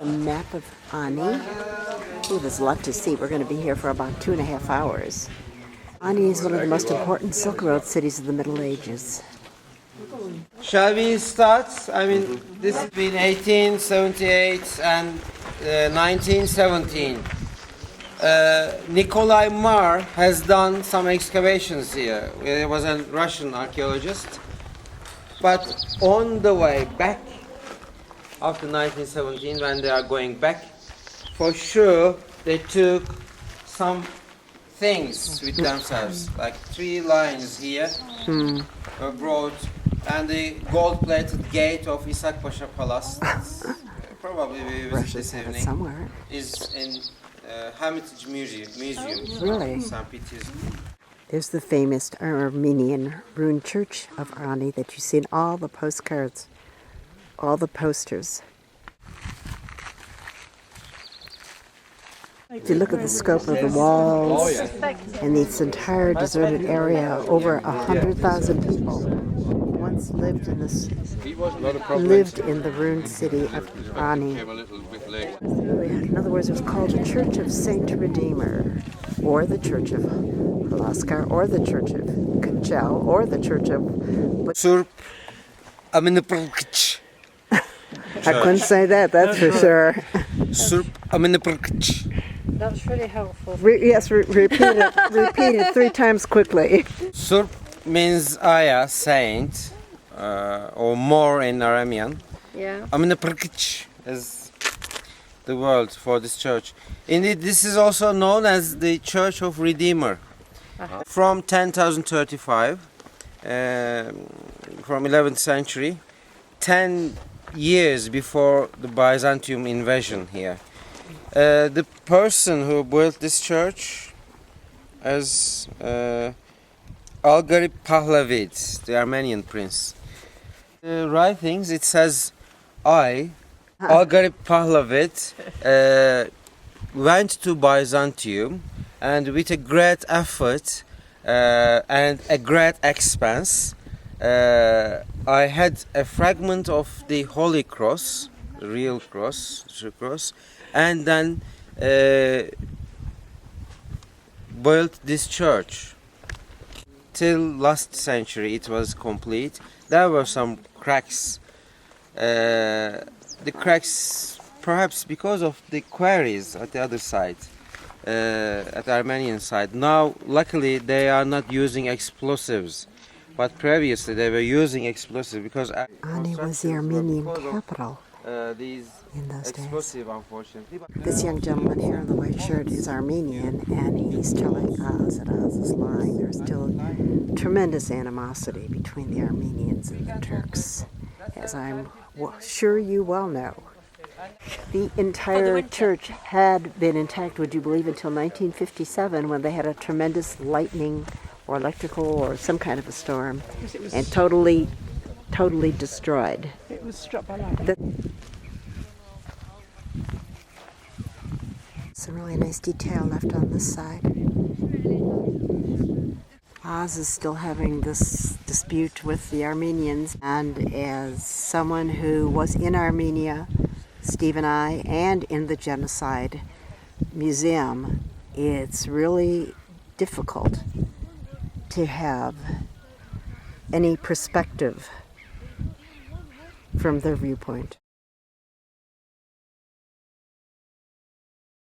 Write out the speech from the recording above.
A map of Ani. Ooh, there's a lot to see. We're going to be here for about 2.5 hours. Ani is one of the most important Silk Road cities of the Middle Ages. Shall we start? I mean, this is between 1878 and 1917. Nikolai Marr has done some excavations here. He was a Russian archaeologist. But on the way back, after 1917, when they are going back, for sure they took some things with themselves, like 3 lions here were brought, and the gold-plated gate of İshak Pasha Palace, probably we visit this evening, somewhere. is in Hermitage Museum Really? in St. Petersburg. There's the famous Armenian ruined church of Ani that you see in all the postcards, all the posters. If you look at the scope of the walls and this entire deserted area, over 100,000 people once lived in the ruined city of Ani. In other words, it was called the Church of Saint Redeemer, or the Church of Halaskar, or the Church of Kachel, or the Church of... Surp Aminapurkich. I couldn't say that, that's for sure. Surp Aminapurkich. That's really helpful. Yes, repeat it 3 times quickly. Surp means Aya, saint, or more in Armenian. Yeah. Aminapurkich is the word for this church. Indeed, this is also known as the Church of Redeemer. From 1035, from 11th century, 10 years before the Byzantium invasion here. The person who built this church is Algarib Pahlavid, the Armenian prince. The writings, it says, Algarib Pahlavid, went to Byzantium, and with a great effort and a great expense, I had a fragment of the Holy Cross, the real cross, the cross, and then built this church. Till last century it was complete. There were some cracks. The cracks perhaps because of the quarries at the other side, at the Armenian side. Now luckily they are not using explosives, but previously they were using explosives because Ani was the Armenian capital these in those days. explosive, unfortunately. This young gentleman here in the white shirt is Armenian, and he's telling us that Oz is lying. There's still tremendous animosity between the Armenians and the Turks, as I'm sure you well know. The entire church had been intact, would you believe, until 1957, when they had a tremendous lightning or electrical or some kind of a storm, and totally destroyed. It was struck by lightning. Some really nice detail left on this side. Oz is still having this dispute with the Armenians, and as someone who was in Armenia, Steve and I, and in the Genocide Museum, it's really difficult to have any perspective from their viewpoint.